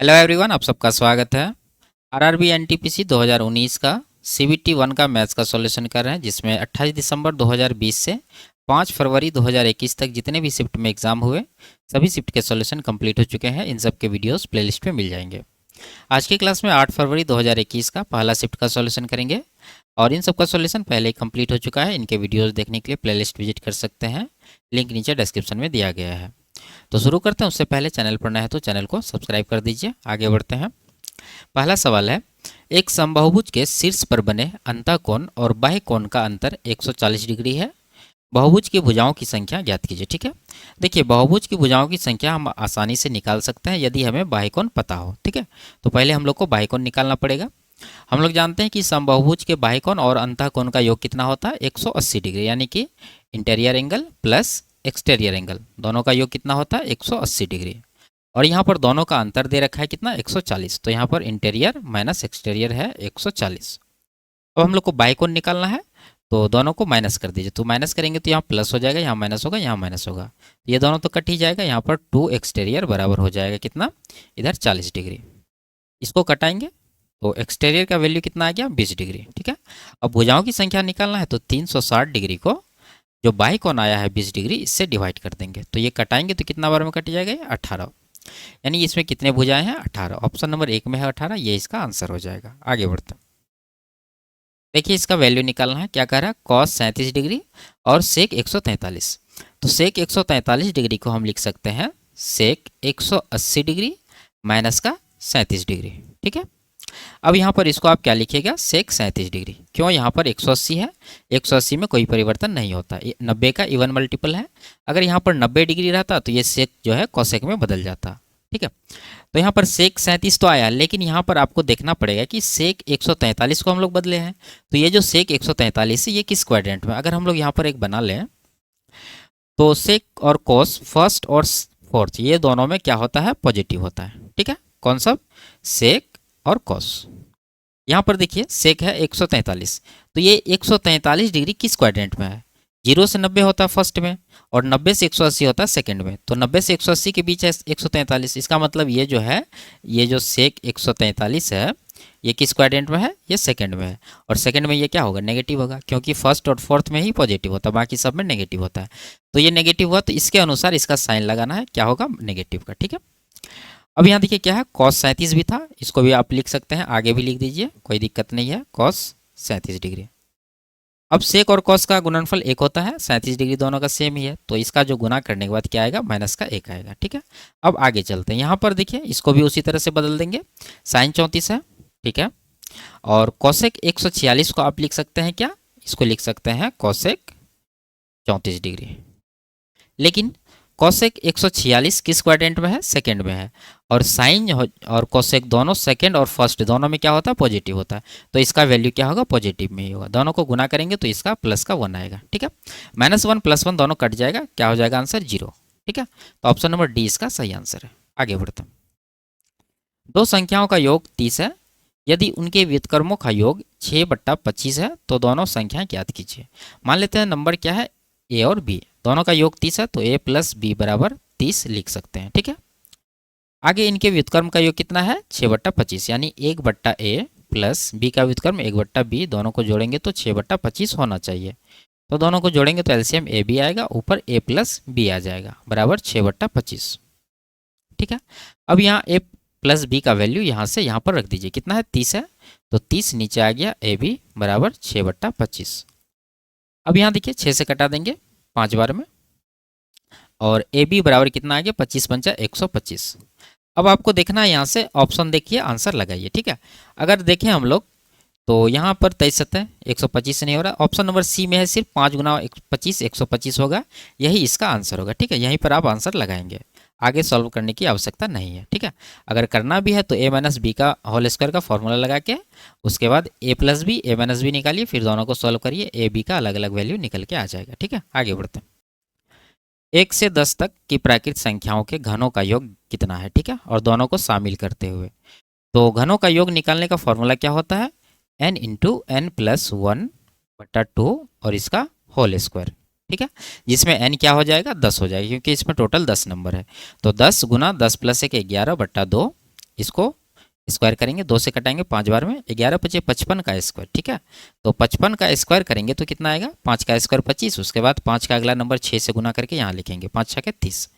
Hello everyone, आप सबका स्वागत है। आरआरबी एनटीपीसी 2019 का सीबीटी 1 का मैथ्स का सॉल्यूशन कर रहे हैं, जिसमें 28 दिसंबर 2020 से 5 फरवरी 2021 तक जितने भी शिफ्ट में एग्जाम हुए सभी शिफ्ट के सॉल्यूशन कंप्लीट हो चुके हैं। इन सब के वीडियोस प्लेलिस्ट में मिल जाएंगे। आज की क्लास में 8 फरवरी 2021 का पहला शिफ्ट का सॉल्यूशन करेंगे और इन सब का सॉल्यूशन पहले ही कंप्लीट हो चुका है। इनके वीडियोज़ देखने के लिए प्लेलिस्ट विजिट कर सकते हैं, लिंक नीचे डिस्क्रिप्शन में दिया गया है। तो शुरू करते हैं। उससे पहले चैनल पर नए हैं तो चैनल को सब्सक्राइब कर दीजिए। आगे बढ़ते हैं। पहला सवाल है, एक समबाहुभुज के शीर्ष पर बने अंतःकोण और बाह्य कोण का अंतर 140 डिग्री है। बहुभुज की भुजाओं की संख्या ज्ञात कीजिए। ठीक है, देखिए बहुभुज की भुजाओं की संख्या हम आसानी से निकाल सकते हैं यदि हमें बाह्य कोण पता हो। ठीक है, तो पहले हम लोग को बाह्य कोण निकालना पड़ेगा। हम लोग जानते हैं कि समबाहुभुज के बाह्य कोण और अंतःकोण का योग कितना होता है, 180 डिग्री, यानी कि interior angle plus exterior angle दोनों का योग कितना होता है, 180 डिग्री। और यहाँ पर दोनों का अंतर दे रखा है कितना, 140। तो यहाँ पर इंटीरियर माइनस एक्सटीरियर है 140। अब हम लोग को बाह्य कोण निकालना है, तो दोनों को माइनस कर दीजिए। तो माइनस करेंगे तो यहाँ प्लस हो जाएगा, यहाँ माइनस होगा, यहाँ माइनस होगा, ये दोनों तो कट ही जाएगा। यहाँ पर 2 एक्सटीरियर बराबर हो जाएगा कितना, इधर 40 डिग्री। इसको कटाएंगे तो एक्सटीरियर का वैल्यू कितना आ गया, 20 डिग्री। ठीक है, अब भुजाओं की संख्या निकालना है, तो 360 डिग्री को जो बाह्य कोण आया है 20 डिग्री, इससे डिवाइड कर देंगे। तो ये कटाएंगे तो कितना बार में कट जाएगा, ये 18। यानी इसमें कितने भुजाएं हैं, 18। ऑप्शन नंबर 1 में है 18, ये इसका आंसर हो जाएगा। आगे बढ़ते हैं। देखिए इसका वैल्यू निकालना है। क्या कह रहा है, कॉस 37 डिग्री और सेक 143। तो सेक 143 डिग्री को हम लिख सकते हैं सेक 180 डिग्री माइनस का 37 डिग्री। ठीक है, अब यहाँ पर इसको आप क्या लिखिएगा, सेक 37 डिग्री। क्यों, यहाँ पर 180 है, 180 में कोई परिवर्तन नहीं होता, 90 का इवन मल्टीपल है। अगर यहाँ पर 90 डिग्री रहता तो ये सेक जो है कोसेक में बदल जाता। ठीक है, तो यहाँ पर सेक 37 तो आया, लेकिन यहाँ पर आपको देखना पड़ेगा कि सेक 143 को हम लोग बदले हैं। तो ये जो सेक 143 है ये किस क्वाड्रेंट में, अगर हम लोग यहाँ पर एक बना लें तो सेक और कोस फर्स्ट और फोर्थ ये दोनों में क्या होता है, पॉजिटिव होता है। ठीक है, कौन सा, सेक और कॉस। यहाँ पर देखिए सेक है 143, तो ये 143 डिग्री किस क्वाड्रेंट में है, 0 से 90 होता है फर्स्ट में और 90 से 180 होता है सेकंड में। तो 90 से 180 के बीच है 143। इसका मतलब ये जो है, ये जो सेक 143 है ये किस क्वाड्रेंट में है, ये सेकंड में है। और सेकंड में ये क्या होगा, नेगेटिव होगा, क्योंकि फर्स्ट और फोर्थ में ही पॉजिटिव होता है, बाकी सब में नेगेटिव होता है। तो ये नेगेटिव हुआ, तो इसके अनुसार इसका साइन लगाना है, क्या होगा, नेगेटिव का। ठीक है, अब यहाँ देखिए क्या है, कॉस 37 भी था, इसको भी आप लिख सकते हैं, आगे भी लिख दीजिए, कोई दिक्कत नहीं है, कॉस 37 डिग्री। अब सेक और कॉस का गुणनफल 1 होता है, 37 डिग्री दोनों का सेम ही है, तो इसका जो गुना करने के बाद क्या आएगा, माइनस का 1 आएगा। ठीक है, अब आगे चलते हैं। यहाँ पर देखिए इसको भी उसी तरह से बदल देंगे, साइन 34 है। ठीक है, और कॉसेक 146 को आप लिख सकते हैं क्या, इसको लिख सकते हैं कॉसेक 34 डिग्री। लेकिन कॉसेक 146 किस क्वाड्रेंट में है, सेकंड में है। और साइन और कॉसेक दोनों सेकंड और फर्स्ट दोनों में क्या होता है, पॉजिटिव होता है। तो इसका वैल्यू क्या होगा, पॉजिटिव में ही होगा। दोनों को गुना करेंगे तो इसका प्लस का 1 आएगा। ठीक है, -1 +1 दोनों कट जाएगा, क्या हो जाएगा आंसर, 0। ठीक है, तो ऑप्शन नंबर डी इसका सही आंसर है। आगे बढ़ते हैं। दो संख्याओं का योग 30 है, यदि उनके व्युत्क्रमों का योग 6/25 है तो दोनों संख्याएं ज्ञात कीजिए। मान लेते हैं नंबर क्या है, ए और बी, दोनों का योग 30 है, तो a + b = 30 लिख सकते हैं। ठीक है, आगे इनके व्युत्क्रम का योग कितना है, 6/25, यानी 1/a प्लस b का व्युत्क्रम 1/b, दोनों को जोड़ेंगे तो 6/25 होना चाहिए। तो दोनों को जोड़ेंगे तो एलसीएम ए बी आएगा, ऊपर a + b आ जाएगा, बराबर 6/25। ठीक है, अब यहाँ a + b का वैल्यू यहाँ से यहाँ पर रख दीजिए, कितना है, 30 है, तो 30 नीचे आ गया, a b = 6/25। अब यहाँ देखिए 6 से कटा देंगे 5 बार में, और ए बी बराबर कितना आ गया, 25 पंचा 125। अब आपको देखना है यहाँ से ऑप्शन देखिए, आंसर लगाइए। ठीक है, अगर देखें हम लोग तो यहाँ पर 23 है, 125 से नहीं हो रहा। ऑप्शन नंबर सी में है सिर्फ 5 गुना 25 125 होगा, यही इसका आंसर होगा। ठीक है, यहीं पर आप आंसर लगाएंगे, आगे सॉल्व करने की आवश्यकता नहीं है। ठीक है, अगर करना भी है तो a - b का होल स्क्वायर का फॉर्मूला लगा के उसके बाद a + b a - b निकालिए, फिर दोनों को सॉल्व करिए, a b का अलग अलग वैल्यू निकल के आ जाएगा। ठीक है, आगे बढ़ते हैं। 1 से 10 तक की प्राकृत संख्याओं के घनों का योग कितना है, ठीक है, और दोनों को शामिल करते हुए। तो घनों का योग निकालने का फॉर्मूला क्या होता है, n × n + 1/2 और इसका होल स्क्वायर। ठीक है, जिसमें n क्या हो जाएगा, 10 हो जाएगा, क्योंकि इसमें टोटल 10 नंबर है। तो 10 × 10 + 1 11/2 इसको स्क्वायर करेंगे, 2 से कटाएंगे 5 बार में, 11 पचे 55 का स्क्वायर, ठीक है। तो 55 का स्क्वायर करेंगे तो कितना आएगा, 5 का स्क्वायर 25, उसके बाद 5 का अगला नंबर 6 से गुना करके यहाँ लिखेंगे, 5 छके 30,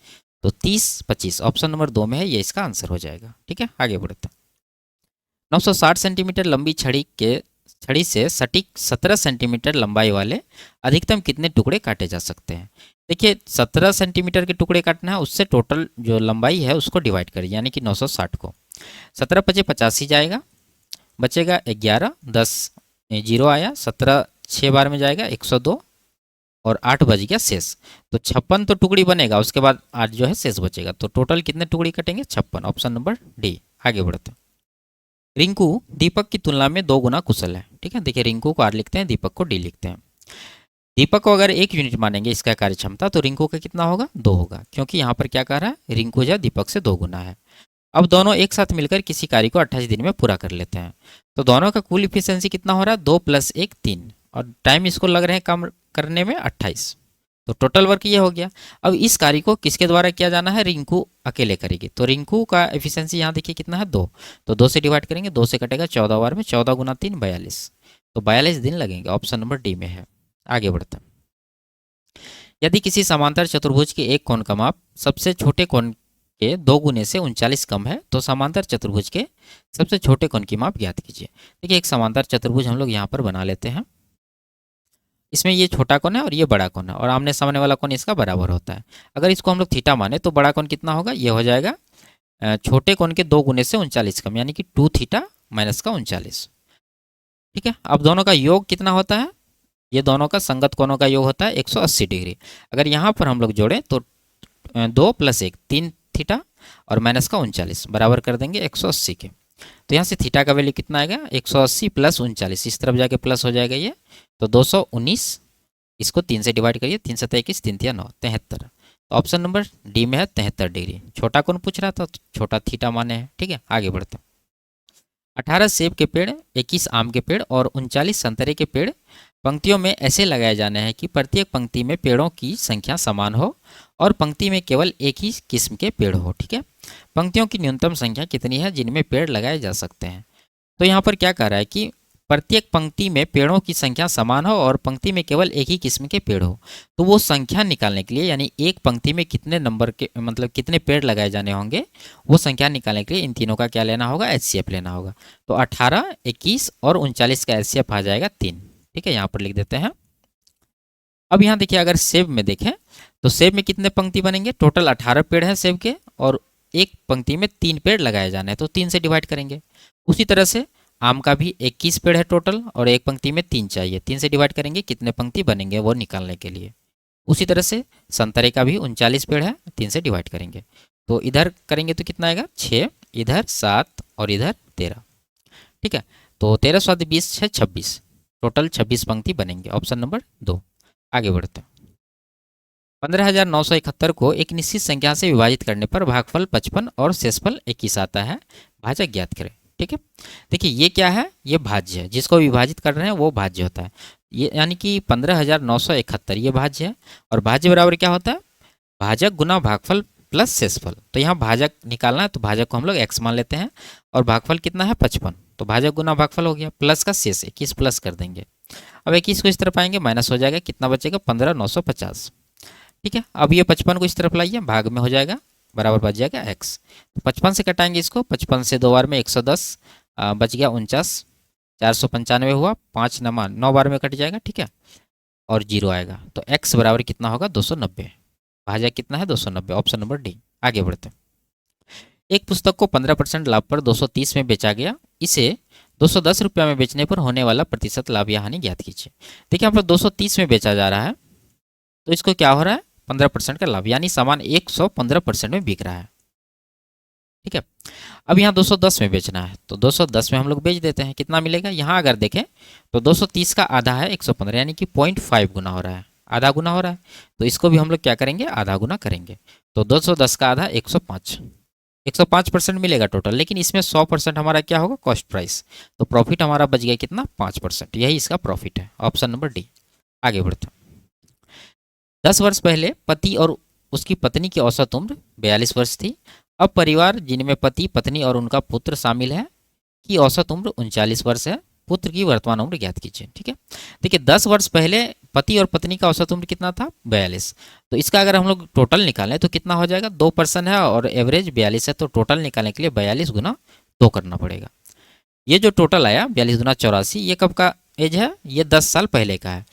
तो 30 25 ऑप्शन नंबर 2 में है, ये इसका आंसर हो जाएगा, ठीक है। आगे बढ़ते हैं। 960 सेंटीमीटर लंबी छड़ी से सटीक 17 सेंटीमीटर लंबाई वाले अधिकतम कितने टुकड़े काटे जा सकते हैं। देखिए 17 सेंटीमीटर के टुकड़े काटना है, उससे टोटल जो लंबाई है उसको डिवाइड करिए, यानी कि 960 को 17 पचे 85 जाएगा, बचेगा 11, 10 जीरो आया, 17 6 बार में जाएगा 102 और 8 बच गया शेष। तो 56 तो टुकड़ी बनेगा, उसके बाद 8 जो है शेष बचेगा, तो टोटल कितने टुकड़ी कटेंगे, 56, ऑप्शन नंबर डी। आगे बढ़ते हैं। रिंकू दीपक की तुलना में 2 गुना कुशल है, ठीक है। देखिए रिंकू को आर लिखते हैं, दीपक को डी लिखते हैं। दीपक को अगर 1 यूनिट मानेंगे इसका कार्य क्षमता, तो रिंकू का कितना होगा, 2 होगा, क्योंकि यहाँ पर क्या कह रहा है, रिंकू जो दीपक से 2 गुना है। अब दोनों एक साथ मिलकर किसी कार्य को 28 दिन में पूरा कर लेते हैं, तो दोनों का कुल इफिशियंसी कितना हो रहा है, 2 + 1 3, और टाइम इसको लग रहे हैं कम करने में 28, तो टोटल वर्क ये हो गया। अब इस कार्य को किसके द्वारा किया जाना है, रिंकू अकेले करेगी, तो रिंकू का एफिशिएंसी यहाँ देखिए कितना है, 2, तो 2 से डिवाइड करेंगे, 2 से कटेगा 14 बार में, 14 गुना 3 42, तो 42 दिन लगेंगे, ऑप्शन नंबर डी में है। आगे बढ़ते हैं। यदि किसी समांतर चतुर्भुज के एक कोण का माप सबसे छोटे कोण के 2 गुने से 39 कम है, तो समांतर चतुर्भुज के सबसे छोटे कोण की माप ज्ञात कीजिए। देखिए एक समांतर चतुर्भुज हम लोग यहाँ पर बना लेते हैं, इसमें ये छोटा कोण है और ये बड़ा कोण है, और आमने सामने वाला कोण इसका बराबर होता है। अगर इसको हम लोग थीटा माने तो बड़ा कोण कितना होगा, ये हो जाएगा छोटे कोण के 2 गुने से 39 कम, यानी कि 2 थीटा माइनस का 39, ठीक है। अब दोनों का योग कितना होता है, ये दोनों का संगत कोणों का योग होता है 180 डिग्री। अगर यहाँ पर हम लोग जोड़ें तो 2 + 1 3 थीटा और माइनस का 39 बराबर कर देंगे 180 के, तो यहाँ से थीटा का वैल्यू कितना आएगा, 180 + 39, इस तरफ जाके प्लस हो जाएगा ये, तो 219, इसको 3 से डिवाइड करिए, 3 × 21 3 × 9 73, तो ऑप्शन नंबर डी में है 73 डिग्री। छोटा कौन पूछ रहा था, तो छोटा थीटा माने हैं, ठीक है। आगे बढ़ते हैं। 18 सेब के पेड़, 21 आम के पेड़ और 39 संतरे के पेड़ पंक्तियों में ऐसे लगाए जाने हैं कि प्रत्येक पंक्ति में पेड़ों की संख्या समान हो और पंक्ति में केवल एक ही किस्म के पेड़ हो, ठीक है। पंक्तियों की न्यूनतम संख्या कितनी है जिनमें पेड़ लगाए जा सकते हैं, तो यहाँ पर क्या कह रहा है कि प्रत्येक पंक्ति में पेड़ों की संख्या समान हो और पंक्ति में केवल एक ही किस्म के पेड़ हो, तो वो संख्या निकालने के लिए, यानी एक पंक्ति में कितने नंबर के मतलब कितने पेड़ लगाए जाने होंगे, वो संख्या निकालने के लिए इन तीनों का क्या लेना होगा, HCF लेना होगा। तो 18, 21 और 39 का HCF आ जाएगा 3, ठीक है। यहाँ पर लिख देते हैं। अब यहाँ देखिए अगर सेब में देखें तो सेब में कितने पंक्ति बनेंगे, टोटल 18 पेड़ हैं सेब के, और एक पंक्ति में 3 पेड़ लगाए जाने हैं, तो 3 से डिवाइड करेंगे। उसी तरह से आम का भी 21 पेड़ है टोटल और एक पंक्ति में 3 चाहिए, 3 से डिवाइड करेंगे, कितने पंक्ति बनेंगे वो निकालने के लिए। उसी तरह से संतरे का भी 39 पेड़ है, 3 से डिवाइड करेंगे, तो इधर करेंगे तो कितना आएगा 6, इधर 7 और इधर 13, ठीक है। तो 13 7 20 6 26, टोटल 26 पंक्ति बनेंगे, ऑप्शन नंबर 2। आगे बढ़ते हैं। 15,971 को एक निश्चित संख्या से विभाजित करने पर भागफल 55 और शेषफल 21 आता है, भाजक ज्ञात करें, ठीक है। देखिए ये क्या है, ये भाज्य है, जिसको विभाजित कर रहे हैं वो भाज्य होता है, ये यानी कि 15,971 ये भाज्य है, और भाज्य बराबर क्या होता है, भाजक गुना भागफल प्लस शेषफल। तो यहाँ भाजक निकालना है तो भाजक को हम लोग x मान लेते हैं, और भागफल कितना है 55, तो भाजक गुना भागफल हो गया, प्लस का शेष 21 प्लस कर देंगे। अब 21 को इस तरफ आएंगे माइनस हो जाएगा, कितना बचेगा 15,950, ठीक है। अब ये 55 को इस तरफ लाइए, भाग में हो जाएगा, बराबर बच जाएगा x, तो 55 से कटाएंगे इसको, 55 से 2 बार में 110, बच गया 49, 495 हुआ, 5 9 बार में कट जाएगा, ठीक है, और 0 आएगा, तो x बराबर कितना होगा 290, भाजक कितना है 290, ऑप्शन नंबर डी। आगे बढ़ते हैं। एक पुस्तक को 15% लाभ पर 230 में बेचा गया, इसे 210 रुपया में बेचने पर होने वाला प्रतिशत लाभ या हानि ज्ञात कीजिए। देखिए यहाँ पर 230 में बेचा जा रहा है, तो इसको क्या हो रहा है 15% का लाभ, यानी सामान 115% में बिक रहा है, ठीक है। अब यहाँ 210 में बेचना है, तो 210 में हम लोग बेच देते हैं, कितना मिलेगा, यहाँ अगर देखें तो 230 का आधा है 115, यानी कि 0.5 गुना हो रहा है, आधा गुना हो रहा है, तो इसको भी हम लोग क्या करेंगे, आधा गुना करेंगे, तो 210 का आधा 105, 105% मिलेगा टोटल, लेकिन इसमें 100% हमारा क्या होगा, कॉस्ट प्राइस, तो प्रॉफिट हमारा बच गया कितना 5%, यही इसका प्रॉफिट है, ऑप्शन नंबर डी। आगे बढ़ते हैं। 10 वर्ष पहले पति और उसकी पत्नी की औसत उम्र 42 वर्ष थी, अब परिवार जिनमें पति पत्नी और उनका पुत्र शामिल है की औसत उम्र 39 वर्ष है। पुत्र की वर्तमान उम्र ज्ञात कीजिए। ठीक है, देखिए 10 वर्ष पहले पति और पत्नी का औसत उम्र कितना था, 42। तो इसका अगर हम लोग टोटल निकालें तो कितना हो जाएगा, 2% है और एवरेज 42 है, तो टोटल निकालने के लिए 42 गुना 2 करना पड़ेगा। ये जो टोटल आया 42 गुना 84, ये कब का एज है, ये 10 साल पहले का है।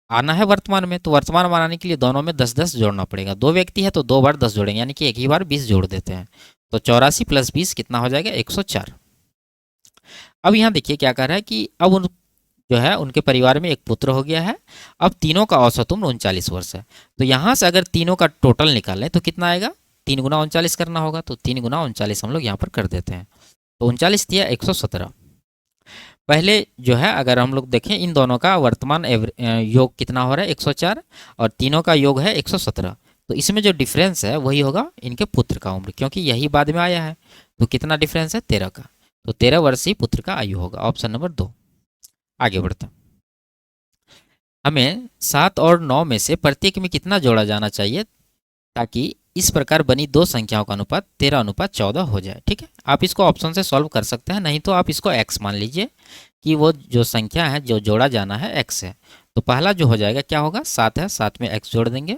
आना है वर्तमान में, तो वर्तमान में आने के लिए दोनों में 10-10 जोड़ना पड़ेगा। 2 व्यक्ति है तो 2 बार 10 जोड़ेंगे, यानी कि एक ही बार 20 जोड़ देते हैं। तो 84 + 20 कितना हो जाएगा, 104। अब यहाँ देखिए क्या कह रहा है कि अब उन जो है उनके परिवार में एक पुत्र हो गया है। अब तीनों का औसत उम्र 39 वर्ष है। तो यहाँ से अगर तीनों का टोटल निकालें तो कितना आएगा, 3 गुना 39 करना होगा। तो 3 गुना 39 हम लोग यहाँ पर कर देते हैं। तो 39 दिया 117। पहले जो है अगर हम लोग देखें इन दोनों का वर्तमान योग कितना हो रहा है, 104, और तीनों का योग है 117। तो इसमें जो डिफरेंस है वही होगा इनके पुत्र का उम्र, क्योंकि यही बाद में आया है। तो कितना डिफरेंस है, 13 का। तो 13 वर्ष ही पुत्र का आयु होगा, ऑप्शन नंबर 2। आगे बढ़ते हैं। हमें 7 और 9 में से प्रत्येक में कितना जोड़ा जाना चाहिए ताकि इस प्रकार बनी दो संख्याओं का अनुपात 13:14 हो जाए। ठीक है, आप इसको ऑप्शन से सॉल्व कर सकते हैं, नहीं तो आप इसको x मान लीजिए कि वो जो संख्या है जो जोड़ा जाना है x है। तो पहला जो हो जाएगा क्या होगा, 7 है, 7 में x जोड़ देंगे।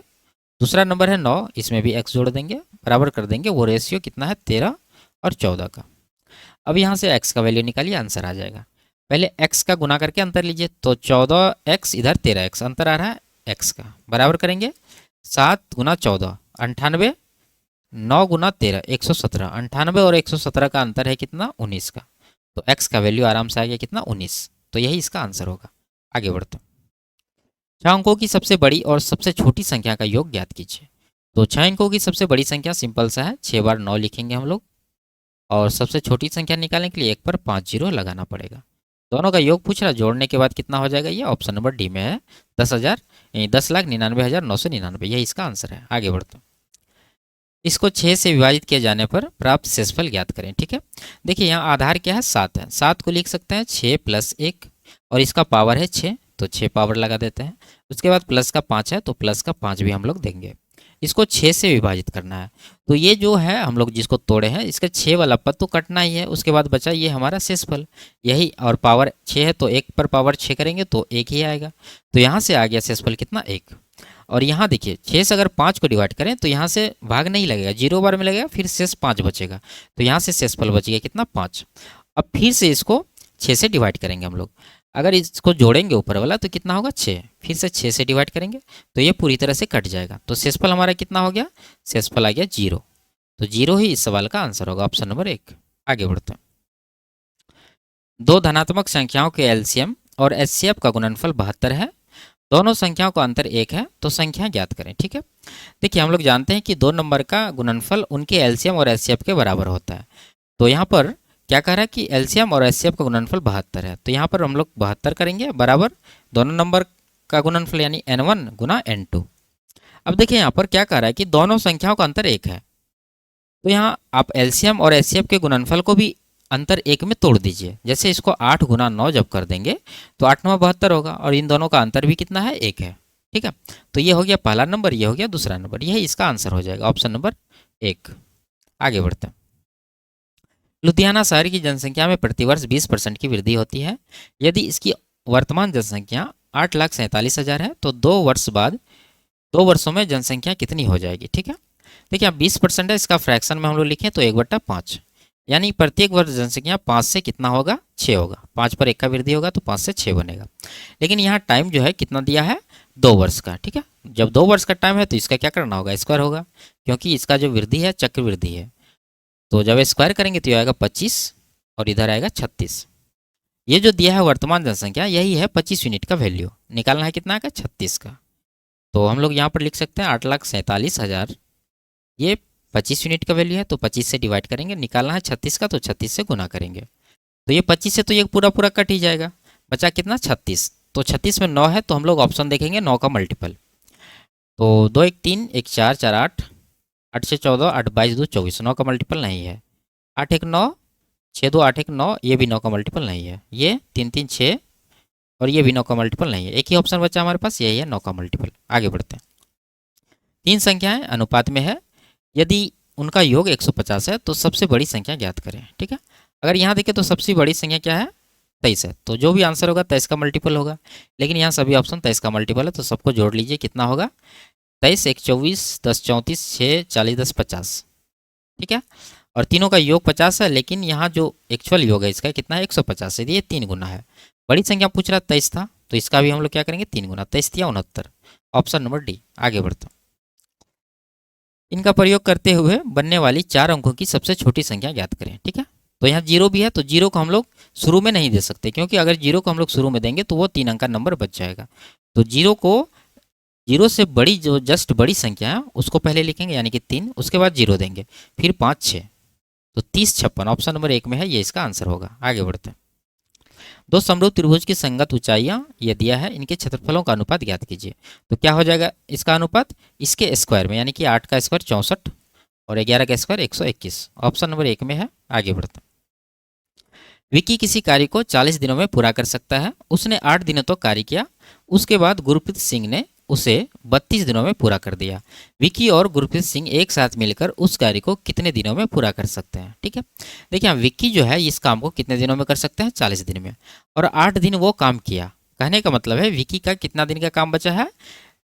दूसरा नंबर है 9, इसमें भी x जोड़ देंगे, बराबर कर देंगे। वो रेशियो कितना है, 13 और 14 का। अब यहाँ से x का वैल्यू निकालिए, आंसर आ जाएगा। पहले x का गुना करके अंतर लीजिए, तो 14x इधर 13x, अंतर आ रहा है x का, बराबर करेंगे। 7 गुना 14 98, 9 गुना 13 117, 98 और 117 का अंतर है कितना, 19 का। तो x का वैल्यू आराम से आ गया कितना, 19। तो यही इसका आंसर होगा। आगे बढ़ते हैं। 6 अंकों की सबसे बड़ी और सबसे छोटी संख्या का योग ज्ञात कीजिए। तो 6 अंकों की सबसे बड़ी संख्या सिंपल सा है, 6 बार 9 लिखेंगे हम लोग, और सबसे छोटी संख्या निकालने के लिए 1 पर 5 जीरो लगाना पड़ेगा। दोनों का योग पूछ रहा, जोड़ने के बाद कितना हो जाएगा, ये ऑप्शन नंबर डी में है, 10,99,999। यही इसका आंसर है। आगे बढ़ते हैं। इसको 6 से विभाजित किए जाने पर प्राप्त शेषफल ज्ञात करें। ठीक है, देखिए यहाँ आधार क्या है, 7 है। 7 को लिख सकते हैं 6 + 1, और इसका पावर है 6, तो 6 पावर लगा देते हैं। उसके बाद प्लस का 5 है, तो प्लस का 5 भी हम लोग देंगे। इसको 6 से विभाजित करना है। तो ये जो है हम लोग जिसको तोड़े हैं, इसका 6 वाला पद तो कटना ही है। उसके बाद बचा ये हमारा शेषफल, यही, और पावर 6 है तो 1 पर पावर 6 करेंगे तो 1 ही आएगा। तो यहाँ से आ गया शेषफल कितना, 1। और यहाँ देखिए 6 से अगर 5 को डिवाइड करें तो यहाँ से भाग नहीं लगेगा, 0 बार में लगेगा, फिर शेष 5 बचेगा। तो यहाँ से शेषफल बच गया कितना, 5। अब फिर से इसको 6 से डिवाइड करेंगे हम लोग। अगर इसको जोड़ेंगे ऊपर वाला तो कितना होगा, 6। फिर से 6 से डिवाइड करेंगे तो ये पूरी तरह से कट जाएगा। तो शेषफल हमारा कितना हो गया, शेषफल आ गया 0। तो 0 ही इस सवाल का आंसर होगा, ऑप्शन नंबर 1। आगे बढ़ते हैं। दो धनात्मक संख्याओं के एलसीएम और एचसीएफ का गुणनफल 72 है। दोनों संख्याओं का अंतर 1 है, तो संख्या ज्ञात करें। ठीक है, देखिए हम लोग जानते हैं कि 2 नंबर का गुणनफल उनके एलसीएम और एचसीएफ के बराबर होता है। तो यहाँ पर क्या कह रहा है कि एलसीएम और एचसीएफ का गुणनफल 72 है। तो यहाँ पर हम लोग 72 करेंगे बराबर दोनों नंबर का गुणनफल, यानी n1 गुना n2। अब देखिए यहाँ पर क्या कह रहा है कि दोनों संख्याओं का अंतर 1 है। तो यहाँ आप एलसीएम और एचसीएफ के गुणनफल को भी अंतर 1 में तोड़ दीजिए। जैसे इसको 8 गुना 9 जब कर देंगे तो 8 9 72 होगा, और इन दोनों का अंतर भी कितना है, 1 है। ठीक है, तो ये हो गया पहला नंबर, ये हो गया दूसरा नंबर। यही इसका आंसर हो जाएगा, ऑप्शन नंबर 1। आगे बढ़ते हैं। लुधियाना शहर की जनसंख्या में प्रतिवर्ष 20% की वृद्धि होती है। यदि इसकी वर्तमान जनसंख्या 8,47,000 है तो 2 वर्ष बाद 2 वर्षों में जनसंख्या कितनी हो जाएगी। ठीक है, देखिए अब 20% है, इसका फ्रैक्शन में हम लोग लिखें तो 1/5, यानी प्रत्येक वर्ष जनसंख्या 5 से कितना होगा, 6 होगा। 5 पर 1 का वृद्धि होगा तो 5 से 6 बनेगा। लेकिन यहाँ टाइम जो है कितना दिया है, 2 वर्ष का। ठीक है, जब 2 वर्ष का टाइम है तो इसका क्या करना होगा, स्क्वायर होगा, क्योंकि इसका जो वृद्धि है चक्रवृद्धि है। तो जब स्क्वायर करेंगे तो ये आएगा 25, और इधर आएगा 36। ये जो दिया है वर्तमान जनसंख्या, यही है 25 यूनिट का वैल्यू। निकालना है कितना का, 36 का। तो हम लोग यहाँ पर लिख सकते हैं 8,47,000, ये 25 यूनिट का वैल्यू है, तो 25 से डिवाइड करेंगे। निकालना है 36 का, तो 36 से गुना करेंगे। तो ये 25 से तो ये पूरा पूरा कट ही जाएगा, बचा कितना, 36। तो 36 में 9 है, तो हम लोग ऑप्शन देखेंगे 9 का मल्टीपल। तो 2 1 3 1 4 4 8, 8 से 14, 8 22 2 24, 9 का मल्टीपल नहीं है। 8 1 9, 6 2 8 1 9, ये भी 9 का मल्टीपल नहीं है। ये 3 3 6, और ये भी 9 का मल्टीपल नहीं है। एक ही ऑप्शन बचा हमारे पास, यही है 9 का मल्टीपल। आगे बढ़ते हैं। 3 संख्याएं अनुपात में है। यदि उनका योग 150 है, तो सबसे बड़ी संख्या ज्ञात करें। ठीक है, अगर यहाँ देखें तो सबसे बड़ी संख्या क्या है, 23 है, तो जो भी आंसर होगा 23 का मल्टीपल होगा। लेकिन यहाँ सभी ऑप्शन 23 का मल्टीपल है, तो सबको जोड़ लीजिए, कितना होगा 23 1 24 10 34 6 40 10 50। ठीक है, और तीनों का योग 50 है, लेकिन यहाँ जो एक्चुअल योग है इसका कितना है, 150 है, ये 3 गुना है। बड़ी संख्या पूछ रहा 23 था, तो इसका भी हम लोग क्या करेंगे, 3 गुना, 23 या 69। Option number D. आगे बढ़ता हूँ। इनका प्रयोग करते हुए बनने वाली 4 अंकों की सबसे छोटी संख्या ज्ञात करें। ठीक है, तो यहाँ जीरो भी है, तो जीरो को हम लोग शुरू में नहीं दे सकते, क्योंकि अगर जीरो को हम लोग शुरू में देंगे तो वो 3 अंक का नंबर बच जाएगा। तो जीरो से बड़ी जो जस्ट बड़ी संख्या है उसको पहले लिखेंगे, यानी कि 3, उसके बाद जीरो देंगे, फिर 5 6, तो 30 56 ऑप्शन नंबर 1 में है, ये इसका आंसर होगा। आगे बढ़ते हैं। दो समरूप त्रिभुज की संगत ऊंचाइयां ये दिया है, इनके क्षेत्रफलों का अनुपात ज्ञात कीजिए। तो क्या हो जाएगा इसका अनुपात, इसके स्क्वायर में, यानी कि 8 का स्क्वायर 64 और 11 का स्क्वायर 121, ऑप्शन नंबर 1 में है। आगे बढ़ते हैं। विकी किसी कार्य को 40 दिनों में पूरा कर सकता है। उसने 8 दिनों तक कार्य किया, उसके बाद गुरप्रीत सिंह ने उसे 32 दिनों में पूरा कर दिया। विकी और गुरप्रीत सिंह एक साथ मिलकर उस कार्य को कितने दिनों में पूरा कर सकते हैं। ठीक है, देखिए विक्की जो है इस काम को कितने दिनों में कर सकते हैं, 40 दिन में, और 8 दिन वो काम किया। कहने का मतलब है विक्की का कितना दिन का काम बचा है,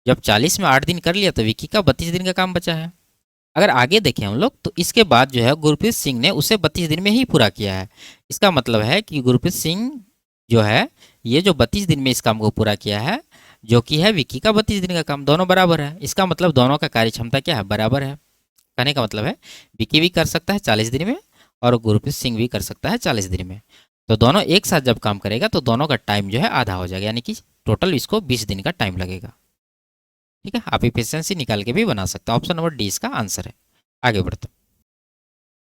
जब 40 में 8 दिन कर लिया तो विक्की का 32 दिन का काम बचा है। अगर आगे देखें हम लोग तो इसके बाद जो है गुरप्रीत सिंह ने उसे 32 दिन में ही पूरा किया है। इसका मतलब है कि गुरप्रीत सिंह जो है ये जो 32 दिन में इस काम को पूरा किया है, जो कि है विक्की का 32 दिन का काम, दोनों बराबर है। इसका मतलब दोनों का कार्य क्षमता क्या है, बराबर है। कहने का मतलब है विक्की भी कर सकता है 40 दिन में और गुरप्रीत सिंह भी कर सकता है 40 दिन में। तो दोनों एक साथ जब काम करेगा तो दोनों का टाइम जो है आधा हो जाएगा, यानी कि टोटल इसको 20 दिन का टाइम लगेगा। ठीक है, आप इफिशियंसी निकाल के भी बना सकते हैं। ऑप्शन नंबर डी इसका आंसर है। आगे बढ़ते हैं।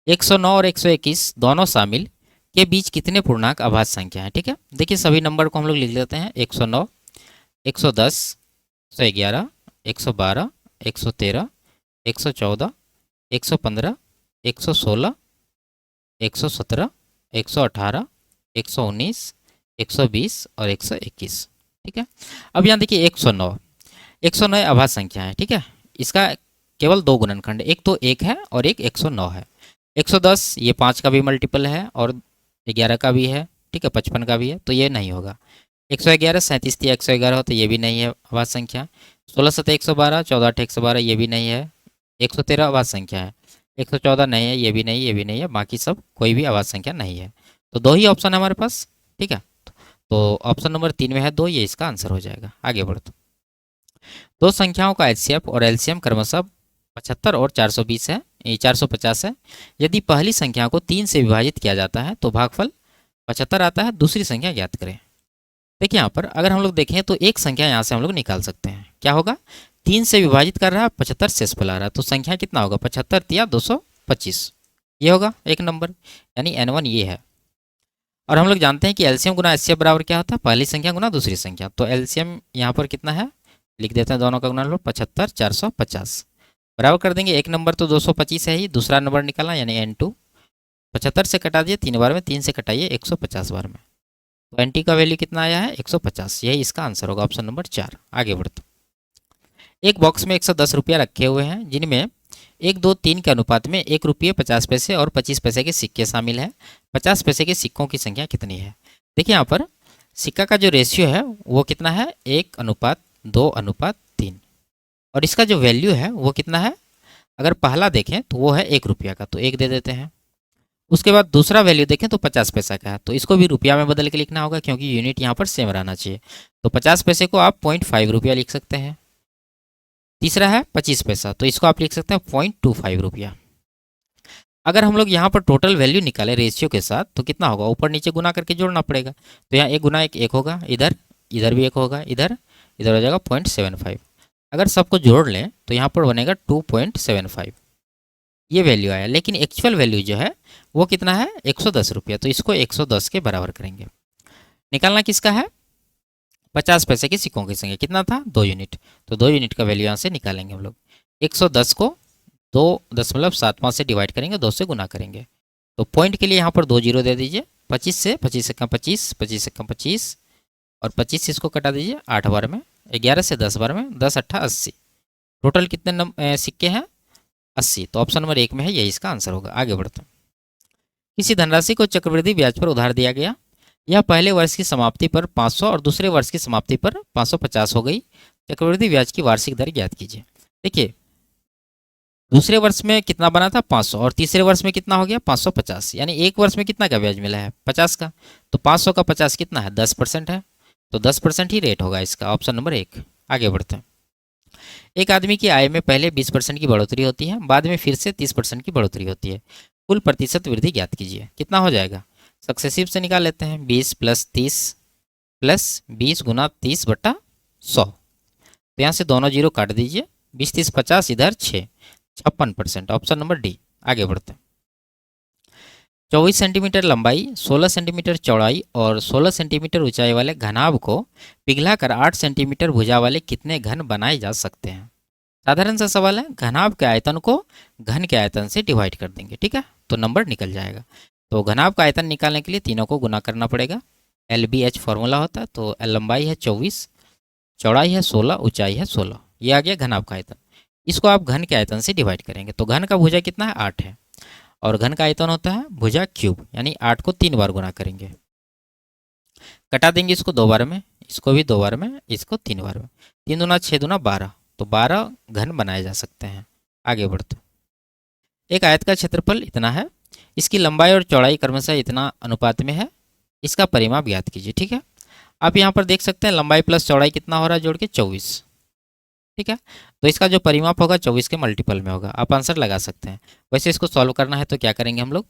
109 और 121 दोनों शामिल के बीच कितने पूर्णांक अभाज्य संख्या है। ठीक है, देखिए सभी नंबर को हम लोग लिख लेते हैं। 109 110 111 112 113 114 115 116 117 118 119 120 और 121। ठीक है, अब यहाँ देखिए 109 अभाज्य संख्या है। ठीक है, इसका केवल 2 गुणनखंड, एक तो 1 है और एक 109 है। 110 ये 5 का भी मल्टीपल है और 11 का भी है। ठीक है, 55 का भी है, तो ये नहीं होगा। 111 37 थी 111 हो, तो ये भी नहीं है अभाज्य संख्या। 16 7 112 14 8 112 ये भी नहीं है। 113 अभाज्य संख्या है। 114 नहीं है, ये भी नहीं, ये भी नहीं है, बाकी सब कोई भी अभाज्य संख्या नहीं है। तो 2 ही ऑप्शन है हमारे पास। ठीक है, तो ऑप्शन नंबर 3 में है 2, ये इसका आंसर हो जाएगा। आगे बढ़ते। दो संख्याओं का एचसीएफ और एलसीएम क्रमशः 75 और 420 है, 450 है। यदि पहली संख्या को 3 से विभाजित किया जाता है तो भागफल 75 आता है। दूसरी संख्या ज्ञात करें। देखिए यहाँ पर अगर हम लोग देखें तो एक संख्या यहाँ से हम लोग निकाल सकते हैं। क्या होगा, 3 से विभाजित कर रहा है, 75 शेष फैला रहा है, तो संख्या कितना होगा, 75 या 225, ये होगा एक नंबर, यानी N1 ये है। और हम लोग जानते हैं कि एलसीएम गुना एचसीएफ बराबर क्या होता है, पहली संख्या गुना दूसरी संख्या। तो एलसीएम यहाँ पर कितना है, लिख देते हैं दोनों का गुणनफल 75 450 बराबर कर देंगे। एक नंबर तो 225 है ही, दूसरा नंबर निकालना यानी N2। 75 से कटा दिए 3 बार में, 3 से कटाइए 150 बार में, तो NT का वैल्यू कितना आया है 150, यही इसका आंसर होगा, ऑप्शन नंबर 4। आगे बढ़ते। एक बॉक्स में 110 रुपया रखे हुए हैं, जिनमें 1 2 3 के अनुपात में 1 रुपये 50 पैसे और 25 पैसे के सिक्के शामिल हैं। 50 पैसे के सिक्कों की संख्या कितनी है। देखिए यहाँ पर सिक्का का जो रेशियो है वो कितना है, 1:2:3, और इसका जो वैल्यू है वो कितना है, अगर पहला देखें तो वो है 1 रुपया का, तो 1 दे देते हैं। उसके बाद दूसरा वैल्यू देखें तो 50 पैसा का है, तो इसको भी रुपया में बदल के लिखना होगा, क्योंकि यूनिट यहाँ पर सेम रहना चाहिए। तो 50 पैसे को आप 0.5 रुपया लिख सकते हैं। तीसरा है 25 पैसा, तो इसको आप लिख सकते हैं 0.25 रुपया। अगर हम लोग यहाँ पर टोटल वैल्यू निकालें रेशियो के साथ तो कितना होगा, ऊपर नीचे गुना करके जोड़ना पड़ेगा। तो यहाँ 1 गुना 1 1 होगा, इधर इधर भी 1 होगा, इधर इधर हो जाएगा 0.75। अगर सबको जोड़ लें तो यहाँ पर बनेगा 2.75, ये वैल्यू आया। लेकिन एक्चुअल वैल्यू जो है वो कितना है, 110 रुपया, तो इसको 110 के बराबर करेंगे। निकालना किसका है, 50 पैसे के सिक्कों की संख्या कितना था, 2 यूनिट, तो 2 यूनिट का वैल्यू यहाँ से निकालेंगे हम लोग। 110 को 2.75 से डिवाइड करेंगे, 2 से गुना करेंगे, तो पॉइंट के लिए यहाँ पर 2 जीरो दे दीजिए। 25 से 25 से कम 25, 25 से कम 25 और 25 से इसको कटा दीजिए 8 बार में, 11 से 10 बार में, 10 8 80। टोटल कितने सिक्के हैं, 80। तो ऑप्शन नंबर 1 में है, यही इसका आंसर होगा। आगे बढ़ते हैं। किसी धनराशि को चक्रवृद्धि ब्याज पर उधार दिया गया। यह पहले वर्ष की समाप्ति पर 500 और दूसरे वर्ष की समाप्ति पर 550 हो गई। चक्रवृद्धि ब्याज की वार्षिक दर ज्ञात कीजिए। देखिए, दूसरे वर्ष में कितना बना था 500 और तीसरे वर्ष में कितना हो गया 550, यानी एक वर्ष में कितना का ब्याज मिला है 50 का। तो 500 का 50 कितना है 10% है, तो 10% ही रेट होगा इसका, ऑप्शन नंबर 1। आगे बढ़ते हैं। एक आदमी की आय में पहले 20% की बढ़ोतरी होती है, बाद में फिर से 30% की बढ़ोतरी होती है। कुल प्रतिशत वृद्धि ज्ञात कीजिए। कितना हो जाएगा, सक्सेसिव से निकाल लेते हैं। 20 + 30 + 20 × 30/100। तो यहाँ से दोनों जीरो काट दीजिए। 20 30 50, इधर 6, 56%, ऑप्शन नंबर डी। आगे बढ़ते हैं। 24 सेंटीमीटर लंबाई, 16 सेंटीमीटर चौड़ाई और 16 सेंटीमीटर ऊंचाई वाले घनाभ को पिघलाकर 8 सेंटीमीटर भुजा वाले कितने घन बनाए जा सकते हैं। साधारण सा सवाल है। घनाभ के आयतन को घन के आयतन से डिवाइड कर देंगे, ठीक है, तो नंबर निकल जाएगा। तो घनाभ का आयतन निकालने के लिए तीनों को गुना करना पड़ेगा। LBH फॉर्मूला होता है। तो लंबाई है 24, चौड़ाई है 16, ऊंचाई है 16, ये आ गया घनाभ का आयतन। इसको आप घन के आयतन से डिवाइड करेंगे। तो घन का भुजा कितना है 8 है, और घन का आयतन होता है भुजा क्यूब, यानी 8 को 3 बार गुना करेंगे। कटा देंगे इसको 2 बार में, इसको भी 2 बार में, इसको 3 बार में। 3 दूना 6 दूना 12, तो 12 घन बनाए जा सकते हैं। आगे बढ़ते। एक आयत का क्षेत्रफल इतना है, इसकी लंबाई और चौड़ाई क्रमशः इतना अनुपात में है। इसका परिमाप ज्ञात कीजिए। ठीक है, आप यहाँ पर देख सकते हैं लंबाई प्लस चौड़ाई कितना हो रहा है जोड़ के 24। ठीक है, तो इसका जो परिमाप होगा 24 के मल्टीपल में होगा। आप आंसर लगा सकते हैं। वैसे इसको सॉल्व करना है तो क्या करेंगे हम लोग,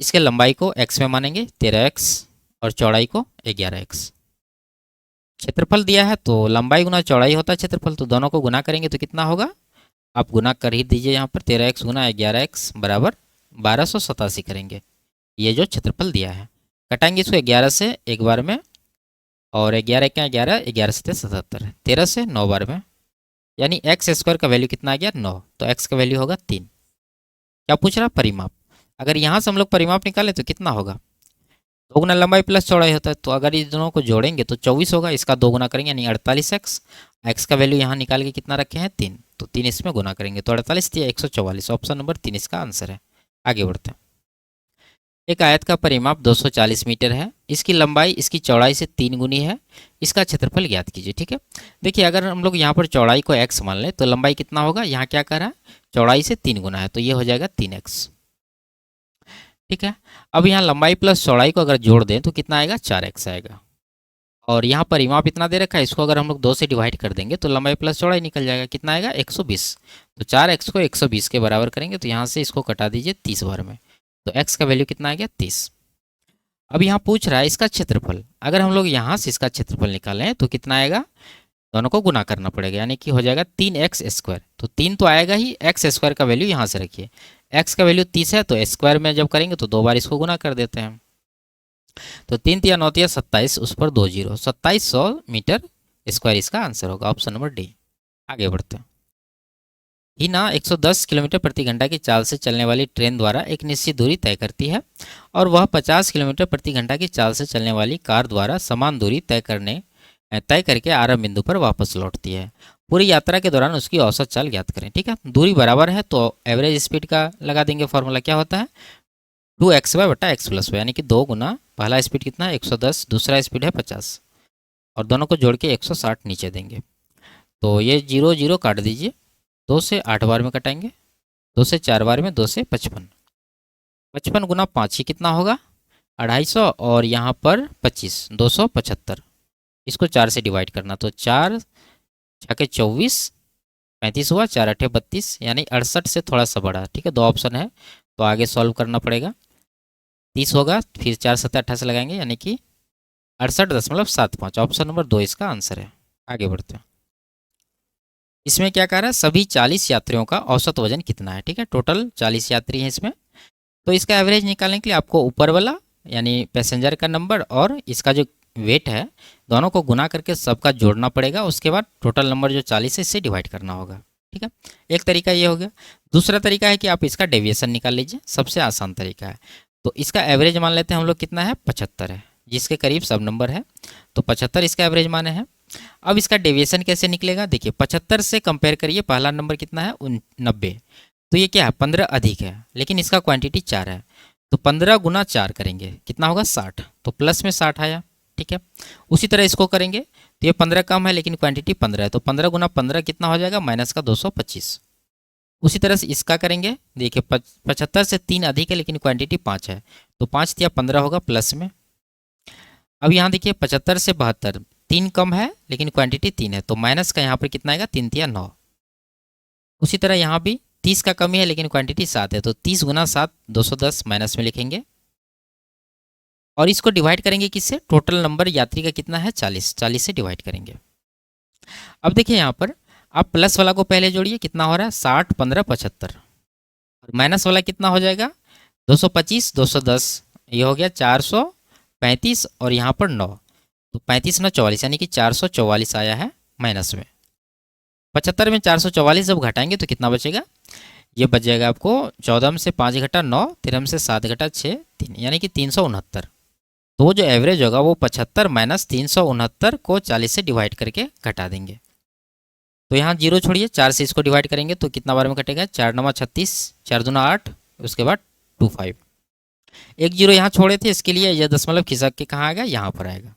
इसके लंबाई को x में मानेंगे 13x और चौड़ाई को 11x। क्षेत्रफल दिया है तो लंबाई गुना चौड़ाई होता है क्षेत्रफल, तो दोनों को गुना करेंगे तो कितना होगा, आप गुना कर ही दीजिए। यहाँ पर 13x गुना 11x बराबर 1287 करेंगे। ये जो क्षेत्रफल दिया है, कटाएंगे इसको 11 से एक बार में, और 11 क्या 11, 11 से 77, 13 से 9 बार में, यानी एक्स स्क्वायर का वैल्यू कितना आ गया 9। तो x का वैल्यू होगा 3। क्या पूछ रहा परिमाप, अगर यहाँ से हम लोग परिमाप निकालें तो कितना होगा, 2 गुना लंबाई प्लस चौड़ाई होता है। तो अगर इस दोनों को जोड़ेंगे तो 24 होगा, इसका 2 गुना करेंगे यानी 48x। x का वैल्यू यहाँ निकाल के कितना रखे हैं 3, तो 3 इसमें गुना करेंगे तो 48 दिया 144। ऑप्शन नंबर 3 इसका आंसर है। आगे बढ़ते हैं। एक आयत का परिमाप 240 मीटर है, इसकी लंबाई इसकी चौड़ाई से 3 गुनी है। इसका क्षेत्रफल ज्ञात कीजिए। ठीक है, देखिए अगर हम लोग यहाँ पर चौड़ाई को x मान लें तो लंबाई कितना होगा, यहाँ क्या कर रहा है चौड़ाई से 3 गुना है, तो ये हो जाएगा 3x। ठीक है, अब यहाँ लंबाई प्लस चौड़ाई को अगर जोड़ दें तो कितना आएगा 4x आएगा। और यहाँ परिमाप इतना दे रखा है, इसको अगर हम लोग 2 से डिवाइड कर देंगे तो लंबाई प्लस चौड़ाई निकल जाएगा। कितना आएगा 120। तो 4x को 120 के बराबर करेंगे तो यहाँ से इसको कटा दीजिए 30 बार में, तो x का वैल्यू कितना आ गया 30। अब यहाँ पूछ रहा है इसका क्षेत्रफल, अगर हम लोग यहाँ से इसका क्षेत्रफल निकालें तो कितना आएगा, दोनों को गुना करना पड़ेगा, यानी कि हो जाएगा 3x²। तो 3 तो आएगा ही, x² का वैल्यू यहाँ से रखिए। x का वैल्यू 30 है तो स्क्वायर में जब करेंगे तो 2 बार इसको गुना कर देते हैं। तो 3 × 9 = 27, उस पर 2 जीरो, 2700 मीटर स्क्वायर इसका आंसर होगा। Option number D. आगे बढ़ते हैं। हिना 110 किलोमीटर प्रति घंटा की चाल से चलने वाली ट्रेन द्वारा एक निश्चित दूरी तय करती है, और वह 50 किलोमीटर प्रति घंटा की चाल से चलने वाली कार द्वारा समान दूरी तय करके आरंभ बिंदु पर वापस लौटती है। पूरी यात्रा के दौरान उसकी औसत चाल ज्ञात करें। ठीक है, दूरी बराबर है तो एवरेज स्पीड का लगा देंगे। फॉर्मूला क्या होता है 2xy/x+y, यानी कि 2 गुना पहला स्पीड कितना है 110, दूसरा स्पीड है 50, और दोनों को जोड़ के 160 नीचे देंगे। तो ये 0 0 काट दीजिए, 2 से 8 बार में कटाएंगे, 2 से 4 बार में, 2 से 55, 55 गुना 5 ही कितना होगा 250, और यहाँ पर 25 275। इसको 4 से डिवाइड करना, तो 4 छके 24, 35 हुआ, 4 8 32, यानी 68 से थोड़ा सा बड़ा। ठीक है, 2 ऑप्शन है तो आगे सॉल्व करना पड़ेगा। 30 होगा, फिर 4 7 28 लगाएंगे, यानी कि 68.75। ऑप्शन नंबर 2 इसका आंसर है। आगे बढ़ते हैं। इसमें क्या कह रहा है, सभी 40 यात्रियों का औसत वजन कितना है। ठीक है, टोटल 40 यात्री हैं इसमें, तो इसका एवरेज निकालने के लिए आपको ऊपर वाला यानी पैसेंजर का नंबर और इसका जो वेट है दोनों को गुना करके सबका जोड़ना पड़ेगा। उसके बाद टोटल नंबर जो 40 है इससे डिवाइड करना होगा। ठीक है, एक तरीका ये हो गया। दूसरा तरीका है कि आप इसका डेविएशन निकाल लीजिए, सबसे आसान तरीका है। तो इसका एवरेज मान लेते हैं हम लोग कितना है 75 है, जिसके करीब सब नंबर है, तो 75 इसका एवरेज माने हैं। अब इसका डेविएशन कैसे निकलेगा, देखिए 75 से कंपेयर करिए, पहला नंबर कितना है 90, तो ये क्या है, 15 अधिक है, लेकिन इसका क्वांटिटी 4 है, तो 15 गुना 4 करेंगे, कितना होगा 60, तो प्लस में 60 आया। ठीक है, उसी तरह इसको करेंगे, तो ये 15 कम है लेकिन क्वांटिटी 15 है, तो 15 गुना 15 कितना हो जाएगा, माइनस का 225। उसी तरह से इसका करेंगे, देखिए 75 से 3 अधिक है लेकिन क्वांटिटी 5 है, तो 5 या 15 होगा प्लस में। अब यहाँ देखिए 75 से 72, 3 कम है लेकिन क्वांटिटी 3 है, तो माइनस का यहाँ पर कितना आएगा, 3 या 9। उसी तरह यहाँ भी 30 का कमी है लेकिन क्वांटिटी 7 है, तो 30 गुना 7 210 माइनस में लिखेंगे, और इसको डिवाइड करेंगे किससे, टोटल नंबर यात्री का कितना है 40, 40 से डिवाइड करेंगे। अब देखिए यहाँ पर आप प्लस वाला को पहले जोड़िए, कितना हो रहा है 60 15 75, और माइनस वाला कितना हो जाएगा 225 210, ये हो गया 435, और यहाँ पर 9, तो 35 9 44, यानी कि 444 आया है माइनस में। 75 में 444 जब घटाएंगे तो कितना बचेगा, ये बच जाएगा आपको 14 में से 5 घटा 9, 13 में से 7 घटा 6 3, यानी कि 369। तो जो एवरेज होगा वो 75 माइनस 369 को 40 से डिवाइड करके घटा देंगे। तो यहाँ जीरो छोड़िए, 4 से इसको डिवाइड करेंगे तो कितना बार में कटेगा, 4 9 36, 4 दूना 8, उसके बाद 25। एक जीरो यहाँ छोड़े थे, इसके लिए यह दशमलव खिसक के कहाँ आएगा, यहाँ पर आएगा,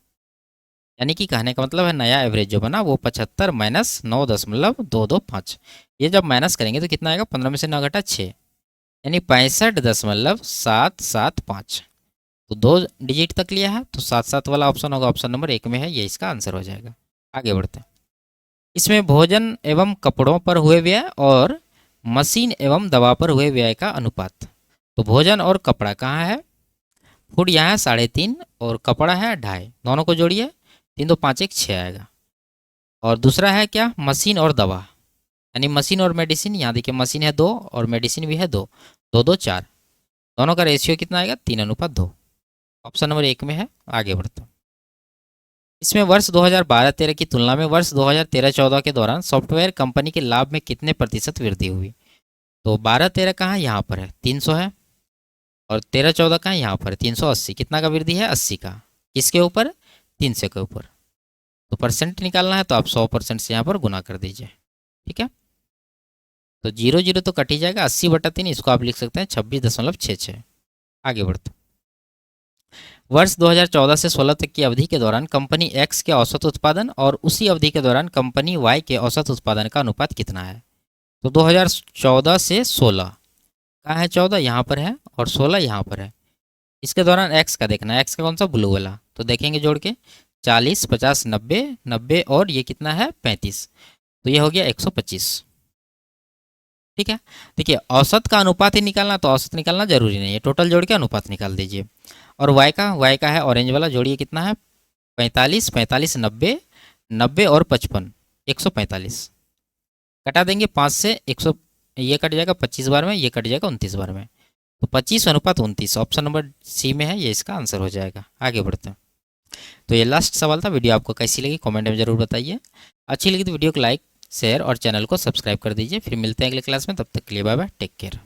यानी कि कहने का मतलब है नया एवरेज जो बना वो 75 माइनस 9.225। ये जब माइनस करेंगे तो कितना आएगा, 15 में से 9 घटा 6, यानी 65.775। तो 2 डिजिट तक लिया है, तो 7 वाला ऑप्शन होगा, ऑप्शन नंबर 1 में है, ये इसका आंसर हो जाएगा। आगे बढ़ते हैं। इसमें भोजन एवं कपड़ों पर हुए व्यय और मशीन एवं दवा पर हुए व्यय का अनुपात। तो भोजन और कपड़ा कहाँ है, फूड यहाँ है 3.5 और कपड़ा है 2.5, दोनों को जोड़िए, 3 2 5 1 6 आएगा। और दूसरा है क्या, मशीन और दवा, यानी मशीन और मेडिसिन, यहाँ देखिए मशीन है 2 और मेडिसिन भी है 2, 2 2 4, दोनों का रेशियो कितना आएगा 3:2, ऑप्शन नंबर 1 में है। आगे बढ़ते हैं। इसमें वर्ष 2012-13 की तुलना में वर्ष 2013-14 के दौरान सॉफ्टवेयर कंपनी के लाभ में कितने प्रतिशत वृद्धि हुई। तो 12-13 कहाँ, यहाँ पर है 300 है, और 13-14 कहाँ, यहाँ पर 380, कितना का वृद्धि है 80 का, किसके ऊपर 300 के ऊपर। तो परसेंट निकालना है तो आप 100% से यहाँ पर गुना कर दीजिए। ठीक है, तो 0 0 तो कट ही जाएगा, 80/3, इसको आप लिख सकते हैं 26.66। आगे बढ़ते। वर्ष 2014 से 16 तक की अवधि के दौरान कंपनी एक्स के औसत उत्पादन और उसी अवधि के दौरान कंपनी वाई के औसत उत्पादन का अनुपात कितना है। तो 2014 से 16, कहाँ है 14 यहाँ पर है और 16 यहाँ पर है। इसके दौरान एक्स का देखना है, एक्स का कौन सा, ब्लू वाला, तो देखेंगे जोड़ के 40 50 90 90 और ये कितना है 35, तो ये हो गया 125। ठीक है, देखिए औसत का अनुपात ही निकालना, तो औसत निकालना जरूरी नहीं है, टोटल जोड़ के अनुपात निकाल दीजिए। और वाई का है ऑरेंज वाला, जोड़िए कितना है 45 45 90 90 और 55, 145। कटा देंगे 5 से 100, ये कट जाएगा 25 बार में, ये कट जाएगा 29 बार में, तो 25:29, ऑप्शन नंबर सी में है, ये इसका आंसर हो जाएगा। आगे बढ़ते हैं। तो ये लास्ट सवाल था। वीडियो आपको कैसी लगी कमेंट में जरूर बताइए। अच्छी लगी तो वीडियो को लाइक शेयर और चैनल को सब्सक्राइब कर दीजिए। फिर मिलते हैं अगले क्लास में, तब तक के लिए बाय बाय, टेक केयर।